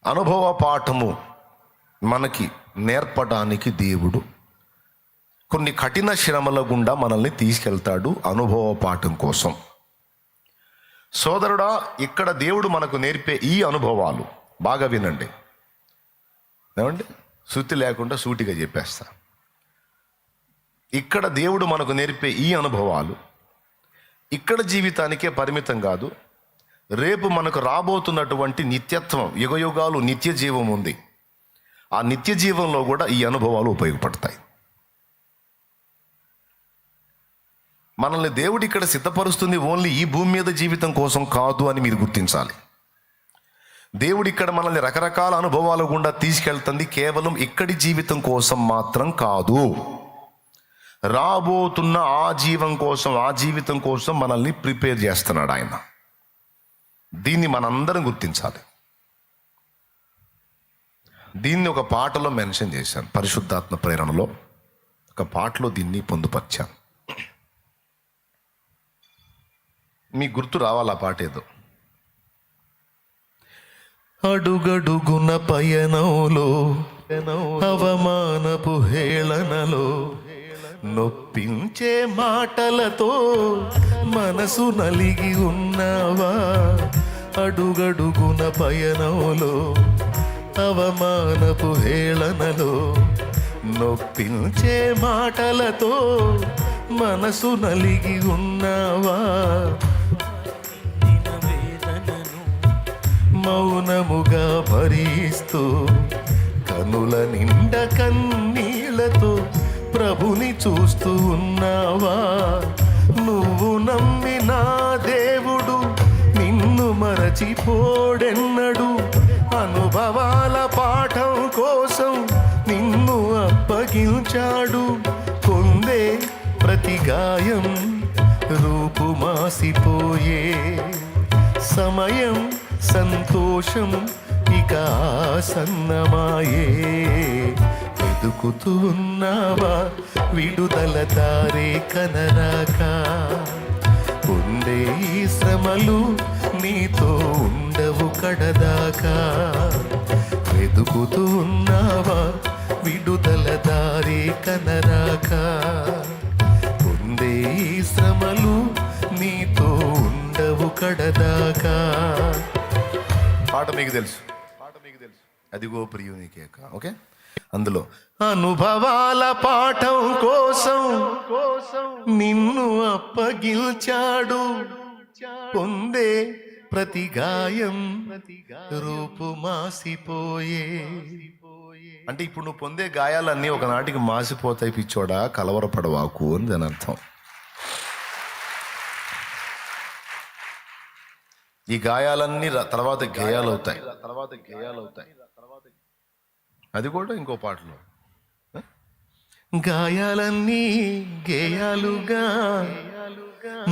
అనుభవ పాఠము మనకి నేర్పడానికి దేవుడు కొన్ని కఠిన శ్రమల గుండా మనల్ని తీసుకెళ్తాడు అనుభవ పాఠం కోసం. సోదరుడా, ఇక్కడ దేవుడు మనకు నేర్పే ఈ అనుభవాలు బాగా వినండి. ఏమండి, శృతి లేకుండా సూటిగా చెప్పేస్తా. ఇక్కడ దేవుడు మనకు నేర్పే ఈ అనుభవాలు ఇక్కడ జీవితానికే పరిమితం కాదు, రేపు మనకు రాబోతున్నటువంటి నిత్యత్వం, యుగయుగాలు నిత్య జీవం ఉంది. ఆ నిత్య జీవంలో కూడా ఈ అనుభవాలు ఉపయోగపడతాయి. మనల్ని దేవుడు ఇక్కడ సిద్ధపరుస్తుంది ఓన్లీ ఈ భూమి మీద జీవితం కోసం కాదు అని మీరు గుర్తించాలి. దేవుడు ఇక్కడ మనల్ని రకరకాల అనుభవాల గుండా తీసుకెళ్తుంది కేవలం ఇక్కడి జీవితం కోసం మాత్రం కాదు. రాబోతున్న ఆ జీవితం కోసం మనల్ని ప్రిపేర్ చేస్తున్నాడు ఆయన. దీన్ని మనందరం గుర్తించాలి. దీన్ని ఒక పాటలో మెన్షన్ చేశాను, పరిశుద్ధాత్మ ప్రేరణలో ఒక పాటలో దీన్ని పొందుపరిచాను. మీకు గుర్తు రావాలి ఆ పాట ఏదో. అడుగడుగున పయనంలో అవమానపు హేళనలో నొప్పించే మాటలతో మనసు నలిగి ఉన్నావా. అడుగడుగున పయనంలో అవమానపు హేళనలో నొప్పించే మాటలతో మనసు నలిగి ఉన్నావా. మౌనముగా భరిస్తూ కనుల నిండ కన్నీళ్లతో ప్రభుని చూస్తూ ఉన్నావా. నువ్వు నమ్మిన దేవుడు నిన్ను మరచిపోడెన్నడు. అనుభవాల పాఠం కోసం నిన్ను అప్పగించాడు. పొందే ప్రతి గాయం రూపు మాసిపోయే సమయం సంతోషం ఇక ఆసన్నమాయే. వెతుకుతూ ఉన్నావా విడుదల దారే కనరాక. ఉండే ఈ శ్రమలు నీతో ఉండవు కడదాకా. వెతుకుతూ ఉన్నావా విడుదల దారే కనరాక. ఉండే ఈ శ్రమలు నీతో ఉండవు కడదాకా. పాట మీకు తెలుసు, అదిగో ప్రియునికేక. ఓకే, అందులో అనుభవాల పాఠం కోసం నిన్ను అప్పగించాడు. పొందే ప్రతి గాయం రూపు మాసిపోయే. అంటే ఇప్పుడు నువ్వు పొందే గాయాలన్నీ ఒకనాటికి మాసిపోతాయి పిచ్చోడా, కలవరపడవాకు అని దాని అర్థం. ఈ గాయాలన్నీ తర్వాత గేయాలవుతాయి. అది కూడా ఇంకో పాటలో గాయాలన్నీ గేయాలుగా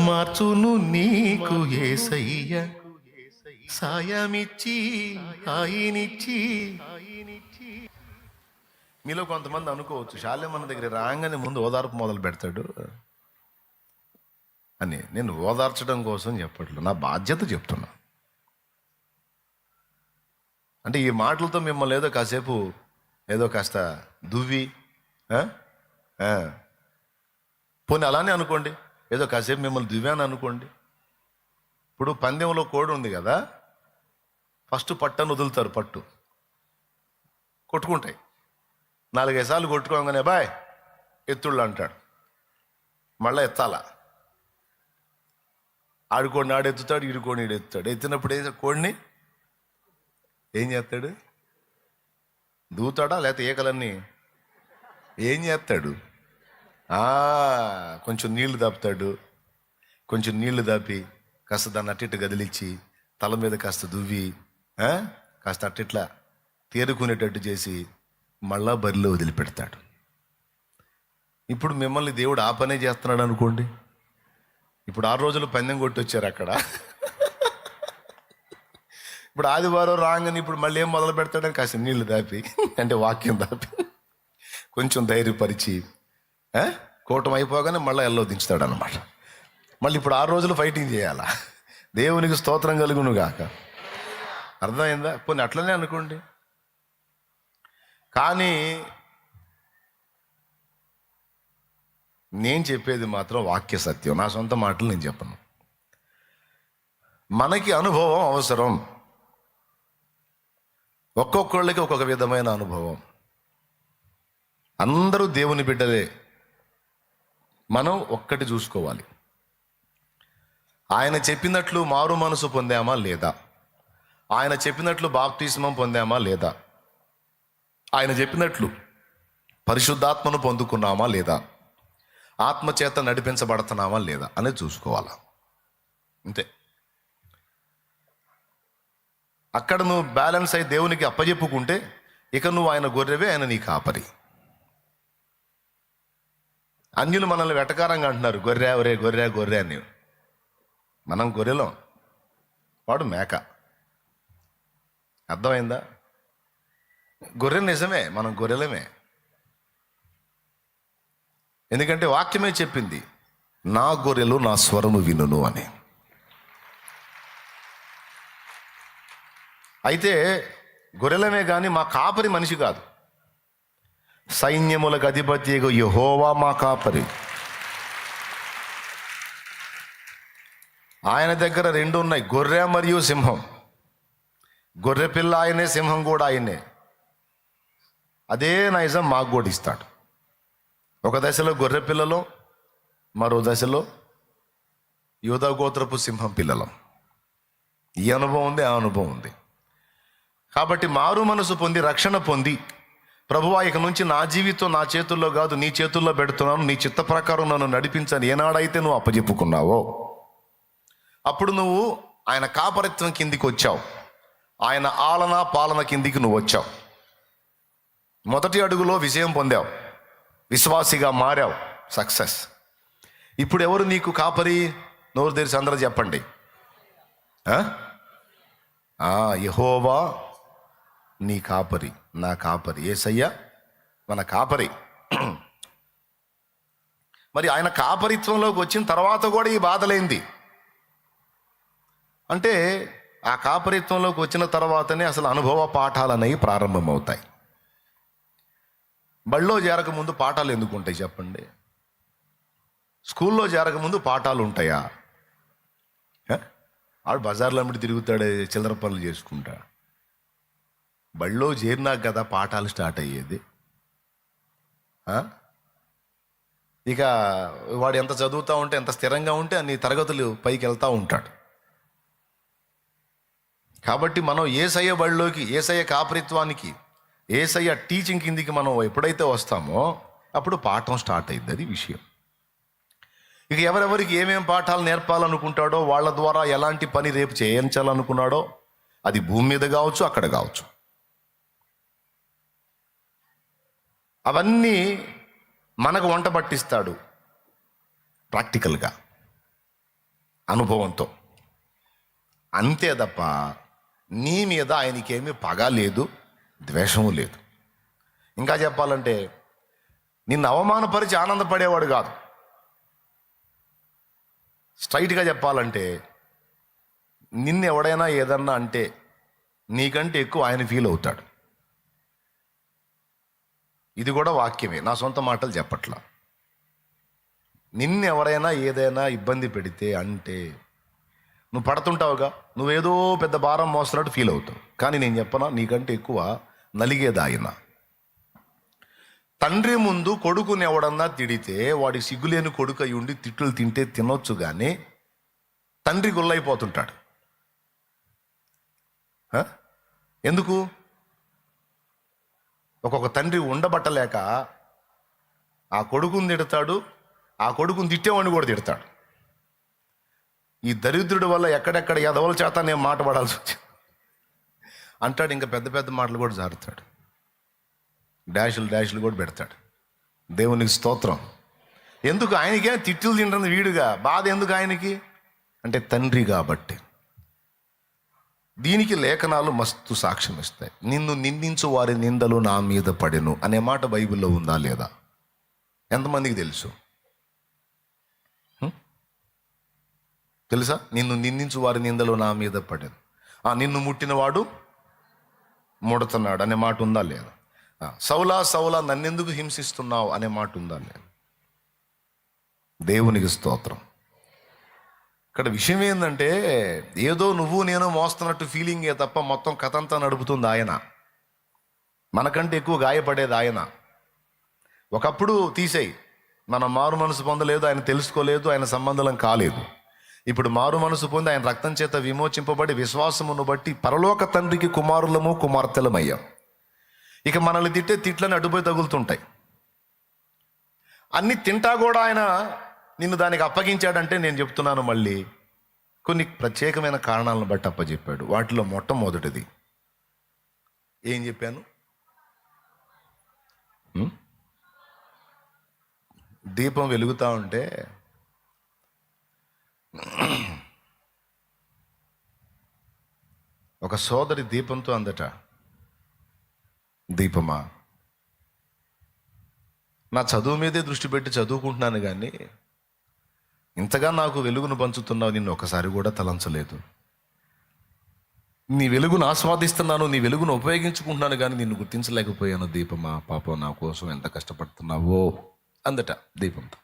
మార్చును నీకు యేసయ్య. సాయమిచ్చి హాయినిచ్చి. మీలో కొంతమంది అనుకోవచ్చు, శాలెం మన దగ్గర రాగానే ముందు ఓదార్పు మొదలు పెడతాడు అని. నేను ఓదార్చడం కోసం చెప్పట్లేదు, నా బాధ్యత చెప్తున్నా. అంటే ఈ మాటలతో మిమ్మల్ని ఏదో కాస్త దువ్వి పోనీ అలానే అనుకోండి, ఏదో కాసేపు మిమ్మల్ని దువ్వాను అనుకోండి. ఇప్పుడు పందెంలో కోడి ఉంది కదా, ఫస్ట్ పట్టను వదులుతారు, పట్టు కొట్టుకుంటాయి. 4-5 సార్లు కొట్టుకోగానే బాయ్ ఎత్తుళ్ళు అంటాడు, మళ్ళీ ఎత్తాలా. ఆడుకోండి ఆడెత్తుతాడు, ఈడుకోండి ఈడెత్తుతాడు. ఎత్తినప్పుడు కోడిని ఏం చేస్తాడు? దూతాడా లేకపోతే ఏకలన్నీ ఏం చేస్తాడు? కొంచెం నీళ్లు దాపుతాడు. కొంచెం నీళ్లు దాపి కాస్త దాన్ని అట్టిట్టు గదిలిచ్చి తల మీద కాస్త దువ్వి కాస్త అట్టిట్లా తేరుకునేటట్టు చేసి మళ్ళా బరిలో వదిలిపెడతాడు. ఇప్పుడు మిమ్మల్ని దేవుడు ఆ పనే చేస్తున్నాడు అనుకోండి. ఇప్పుడు 6 రోజులు పందెం కొట్టి వచ్చారు అక్కడ. ఇప్పుడు ఆదివారం రాగానే ఇప్పుడు మళ్ళీ ఏం మొదలు పెడతాడని కాస్త నీళ్లు దాపి, అంటే వాక్యం దాపి కొంచెం ధైర్యపరిచి కూటం అయిపోగానే మళ్ళీ ఎల్లో దించుతాడు అనమాట. మళ్ళీ ఇప్పుడు 6 రోజులు ఫైటింగ్ చేయాలా. దేవునికి స్తోత్రం కలుగును గాక. అర్థమైందా? పోనీ అట్లనే అనుకోండి. కానీ నేను చెప్పేది మాత్రం వాక్య సత్యం. నా సొంత మాటలు నేను చెప్పను. మనకి అనుభవం అవసరం. ఒక్కొక్కళ్ళకి ఒక్కొక్క విధమైన అనుభవం. అందరూ దేవుని బిడ్డలే. మనం ఒక్కటి చూసుకోవాలి, ఆయన చెప్పినట్లు మారు మనసు పొందామా లేదా, ఆయన చెప్పినట్లు బాప్తిస్మం పొందామా లేదా, ఆయన చెప్పినట్లు పరిశుద్ధాత్మను పొందుకున్నామా లేదా, ఆత్మచేత నడిపించబడుతున్నామా లేదా అనేది చూసుకోవాలా. అంతే. అక్కడ నువ్వు బ్యాలెన్స్ అయి దేవునికి అప్పచెప్పుకుంటే ఇక నువ్వు ఆయన గొర్రెవే, ఆయన నీ కాపరి. అన్యులు మనల్ని వెటకారంగా అంటున్నారు, గొర్రె ఒరే గొర్రె గొర్రె అని. మనం గొర్రెలం, వాడు మేక. అర్థమైందా? గొర్రె నిజమే, మనం గొర్రెలమే. ఎందుకంటే వాక్యమే చెప్పింది, నా గొర్రెలు నా స్వరము వినును అని. అయితే గొర్రెలమే కానీ మా కాపరి మనిషి కాదు. సైన్యములకు అధిపతి యెహోవా మా కాపరి. ఆయన దగ్గర రెండు ఉన్నాయి, గొర్రె మరియు సింహం. గొర్రె పిల్ల ఆయనే, సింహం కూడా ఆయనే. అదే నైజం మాకు కూడా ఇస్తాడు. ఒక దశలో గొర్రె పిల్లలో, మరో దశలో యూదా గోత్రపు సింహం పిల్లలం. ఈ అనుభవం ఉంది, ఆ అనుభవం ఉంది. కాబట్టి మారు మనసు పొంది రక్షణ పొంది, ప్రభువా ఇక నుంచి నా జీవితం నా చేతుల్లో కాదు నీ చేతుల్లో పెడుతున్నాను, నీ చిత్త ప్రకారం నన్ను నడిపించని ఏనాడైతే నువ్వు అప్పచెప్పుకున్నావో అప్పుడు నువ్వు ఆయన కాపరిత్వం కిందికి వచ్చావు. ఆయన ఆలన పాలన కిందికి నువ్వు వచ్చావు. మొదటి అడుగులో విజయం పొందావు, విశ్వాసిగా మారావు, సక్సెస్. ఇప్పుడు ఎవరు నీకు కాపరి? నోరు తెరిచి అందరూ చెప్పండి. యెహోవా నీ కాపరి, నా కాపరి. యేసయ్య మన కాపరి. మరి ఆయన కాపరిత్వంలోకి వచ్చిన తర్వాత కూడా ఈ బాధలేంది అంటే, ఆ కాపరిత్వంలోకి వచ్చిన తర్వాతనే అసలు అనుభవ పాఠాలు అనేవి ప్రారంభమవుతాయి. బళ్ళో చేరకముందు పాఠాలు ఎందుకు ఉంటాయి చెప్పండి? స్కూల్లో చేరకముందు పాఠాలు ఉంటాయా? ఆడు బజార్లో అమ్మిడి తిరుగుతాడే, చిల్లర పనులు చేసుకుంటా. బళ్ళో చేరినాక కదా పాఠాలు స్టార్ట్ అయ్యేది. ఇక వాడు ఎంత చదువుతూ ఉంటే, ఎంత స్థిరంగా ఉంటే అన్ని తరగతులు పైకి వెళ్తూ ఉంటాడు. కాబట్టి మనం యేసయ్య బళ్ళలోకి, యేసయ్య కాపరిత్వానికి, యేసయ్య టీచింగ్ కిందికి మనం ఎప్పుడైతే వస్తామో అప్పుడు పాఠం స్టార్ట్ అయింది. అది విషయం. ఇక ఎవరెవరికి ఏమేం పాఠాలు నేర్పాలనుకుంటాడో, వాళ్ళ ద్వారా ఎలాంటి పని రేపు చేయించాలనుకున్నాడో, అది భూమి మీద కావచ్చు, అక్కడ కావచ్చు, అవన్నీ మనకు వంట పట్టిస్తాడు ప్రాక్టికల్గా, అనుభవంతో. అంతే తప్ప నీ మీద ఆయనకేమీ పగ లేదు, ద్వేషము లేదు. ఇంకా చెప్పాలంటే నిన్ను అవమానపరిచి ఆనందపడేవాడు కాదు. స్ట్రైట్గా చెప్పాలంటే నిన్ను ఎవడైనా ఏదన్నా అంటే నీకంటే ఎక్కువ ఆయన ఫీల్ అవుతాడు. ఇది కూడా వాక్యమే, నా సొంత మాటలు చెప్పట్లా. నిన్ను ఎవరైనా ఏదైనా ఇబ్బంది పెడితే అంటే నువ్వు పడుతుంటావుగా, నువ్వేదో పెద్ద భారం మోస్తున్నట్టు ఫీల్ అవుతావు. కానీ నేను చెప్పనా, నీకంటే ఎక్కువ నలిగేది ఆయన. తండ్రి ముందు కొడుకుని ఎవడన్నా తిడితే వాడి సిగ్గులేని కొడుకు అయి ఉండి తిట్లు తింటే తినొచ్చు, కానీ తండ్రి గుల్లైపోతుంటాడు. ఎందుకు? ఒక్కొక్క తండ్రి ఉండబట్టలేక ఆ కొడుకుని తిడతాడు, ఆ కొడుకుని తిట్టేవాడిని కూడా తిడతాడు. ఈ దరిద్రుడి వల్ల ఎక్కడెక్కడ ఎదవల చేత నేను మాట పడాల్సి వచ్చింది అంటాడు. ఇంకా పెద్ద పెద్ద మాటలు కూడా జారుతాడు, డాషులు కూడా పెడతాడు. దేవునికి స్తోత్రం. ఎందుకు? ఆయనకే తిట్లు తింటుంది వీడుగా, బాధ ఎందుకు ఆయనకి అంటే తండ్రి కాబట్టి. దీనికి లేఖనాలు మస్తు సాక్ష్యం ఇస్తాయి. నిన్ను నిందించు వారి నిందలు నా మీద పడెను అనే మాట బైబిల్లో ఉందా లేదా? ఎంతమందికి తెలుసు? తెలుసా? నిన్ను నిందించు వారి నిందలు నా మీద పడెను. నిన్ను ముట్టినవాడు ముడుతున్నాడు అనే మాట ఉందా లేదా? సౌలా సౌలా నన్నెందుకు హింసిస్తున్నావు అనే మాట ఉందా లేదా? దేవునికి స్తోత్రం. ఇక్కడ విషయం ఏంటంటే, ఏదో నువ్వు నేను మోస్తున్నట్టు ఫీలింగే తప్ప మొత్తం కథ అంతా నడుపుతుంది ఆయన. మనకంటే ఎక్కువ గాయపడేది ఆయన. ఒకప్పుడు తీసేయి, మనం మారు మనసు పొందలేదు, ఆయన తెలుసుకోలేదు, ఆయన సంబంధం కాలేదు. ఇప్పుడు మారు మనసు పొంది ఆయన రక్తం చేత విమోచింపబడి విశ్వాసమును బట్టి పరలోక తండ్రికి కుమారులము కుమార్తెలమయ్యాం. ఇక మనల్ని తిట్టే తిట్లని అడ్డుపోయి తగులుతుంటాయి. అన్ని తింటా కూడా ఆయన నిన్ను దానికి అప్పగించాడంటే నేను చెప్తున్నాను, మళ్ళీ కొన్ని ప్రత్యేకమైన కారణాలను బట్టి అప్పచెప్పాడు. వాటిలో మొట్టమొదటిది ఏం చెప్పాను? దీపం వెలుగుతూ ఉంటే ఒక సోదరి దీపంతో అందట, దీపమా, నా చదువు మీదే దృష్టి పెట్టి చదువుకుంటున్నాను కానీ ఇంతగా నాకు వెలుగును పంచుతున్నావు, నిన్ను ఒకసారి కూడా తలంచలేదు. నీ వెలుగును ఆస్వాదిస్తున్నాను, నీ వెలుగును ఉపయోగించుకుంటున్నాను కానీ నిన్ను గుర్తించలేకపోయాను. దీపమా, పాపం నా కోసం ఎంత కష్టపడుతున్నావో అందట దీపంతో.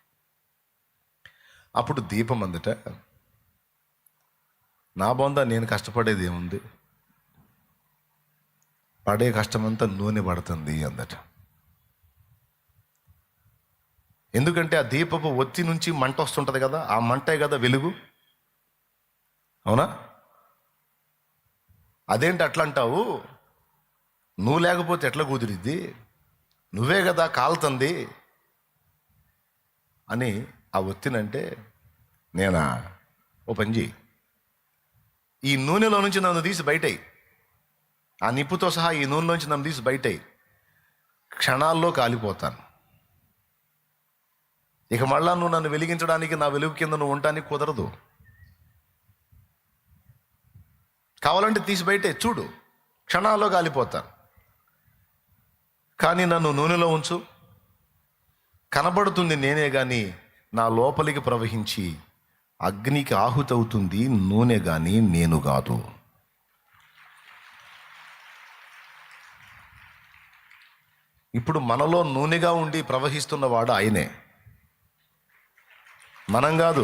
అప్పుడు దీపం అందట, నా బొంద నేను కష్టపడేది ఏముంది, పడే కష్టమంతా నూనె పడుతుంది అందట. ఎందుకంటే ఆ దీపపు ఒత్తి నుంచి మంట వస్తుంటుంది కదా, ఆ మంటే కదా వెలుగు. అవునా? అదేంటి అట్లా అంటావు? నువ్వు లేకపోతే ఎట్లా కుదిరిద్ది, నువ్వే కదా కాలుతుంది అని ఆ ఒత్తినంటే, నేనా ఓ పని చేయి, ఈ నూనెలో నుంచి నన్ను తీసి బయటయి, ఆ నిప్పుతో సహా ఈ నూనెలోంచి నన్ను తీసి బయటయి, క్షణాల్లో కాలిపోతాను. ఇక మళ్ళా నువ్వు నన్ను వెలిగించడానికి, నా వెలుగు కింద నువ్వు ఉండడానికి కుదరదు. కావాలంటే తీసి బయటే చూడు, క్షణాల్లో కాలిపోతాను. కానీ నన్ను నూనెలో ఉంచు, కనబడుతుంది నేనే కానీ నా లోపలికి ప్రవహించి అగ్నికి ఆహుతవుతుంది నూనె కానీ నేను కాదు. ఇప్పుడు మనలో నూనెగా ఉండి ప్రవహిస్తున్నవాడు ఆయనే, మనం కాదు.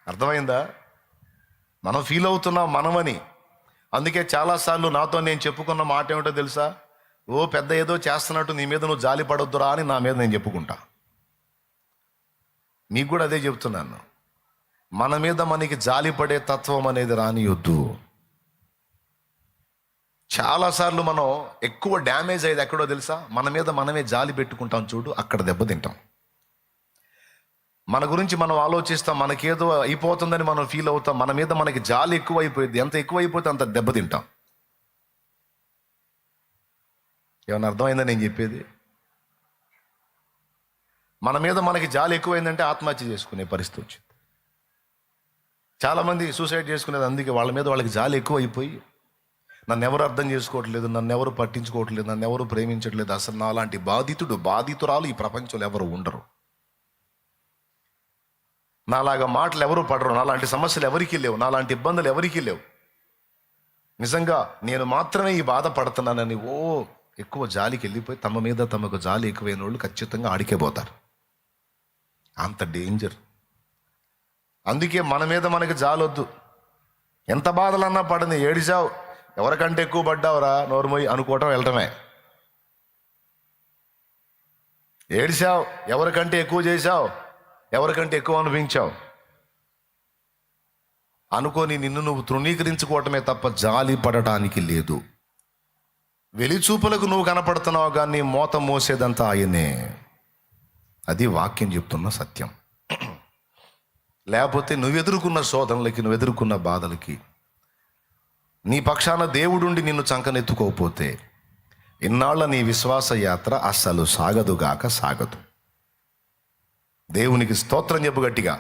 అర్థమైందా? మనం ఫీల్ అవుతున్నాం మనమని. అందుకే చాలాసార్లు నాతో నేను చెప్పుకున్న మాట ఏమిటో తెలుసా? ఓ పెద్ద ఏదో చేస్తున్నట్టు నీ మీద నువ్వు జాలి పడొద్దురా అని నా మీద నేను చెప్పుకుంటా. నీకు కూడా అదే చెప్తున్నాను, మన మీద మనకి జాలి పడే తత్వం అనేది రానియొద్దు. చాలాసార్లు మనం ఎక్కువ డ్యామేజ్ అయ్యేది ఎక్కడో తెలుసా? మన మీద మనమే జాలి పెట్టుకుంటాం చూడు, అక్కడ దెబ్బతింటాం. మన గురించి మనం ఆలోచిస్తాం, మనకేదో అయిపోతుందని మనం ఫీల్ అవుతాం, మన మీద మనకి జాలి ఎక్కువైపోయింది. ఎంత ఎక్కువైపోతే అంత దెబ్బతింటాం. ఏమన్నా అర్థమైందా నేను చెప్పేది? మన మీద మనకి జాలి ఎక్కువైందంటే ఆత్మహత్య చేసుకునే పరిస్థితి వచ్చింది. చాలామంది సూసైడ్ చేసుకునేది అందుకే, వాళ్ళ మీద వాళ్ళకి జాలి ఎక్కువైపోయి, నన్ను ఎవరు అర్థం చేసుకోవట్లేదు, నన్ను ఎవరు పట్టించుకోవట్లేదు, నన్ను ఎవరు ప్రేమించట్లేదు, అసలు నాలాంటి బాధితురాలు ఈ ప్రపంచంలో ఎవరు ఉండరు, నాలాగా మాటలు ఎవరు పడరు, నాలాంటి సమస్యలు ఎవరికీ లేవు, నాలాంటి ఇబ్బందులు ఎవరికీ లేవు, నిజంగా నేను మాత్రమే ఈ బాధ పడుతున్నానని ఎక్కువ జాలికి వెళ్ళిపోయి తమ మీద తమకు జాలి ఎక్కువైన వాళ్ళు ఖచ్చితంగా ఆడికే పోతారు. అంత డేంజర్. అందుకే మన మీద మనకి జాలొద్దు. ఎంత బాధలన్నా పడని, ఏడిచావు, ఎవరికంటే ఎక్కువ పడ్డావురా నోరుమోయి అనుకోవటం వెళ్ళటమే. ఏడిచావు, ఎవరికంటే ఎక్కువ చేశావు, ఎవరికంటే ఎక్కువ అనిపించావు అనుకొని నిన్ను నువ్వు తృణీకరించుకోవటమే తప్ప జాలి పడటానికి లేదు. వెలిచూపులకు నువ్వు కనపడుతున్నావు కానీ మోత మోసేదంతా ఆయనే. అది వాక్యం చెప్తున్న సత్యం. లేకపోతే నువ్వు ఎదుర్కొన్న శోధనలకి, నువ్వు ఎదుర్కొన్న బాధలకి నీ పక్షాన దేవుడుండి నిన్ను చంకనెత్తుకోకపోతే ఇన్నాళ్ళ నీ విశ్వాస యాత్ర అస్సలు సాగదుగాక సాగదు. దేవునికి స్తోత్రం చెప్పు గట్టిగా.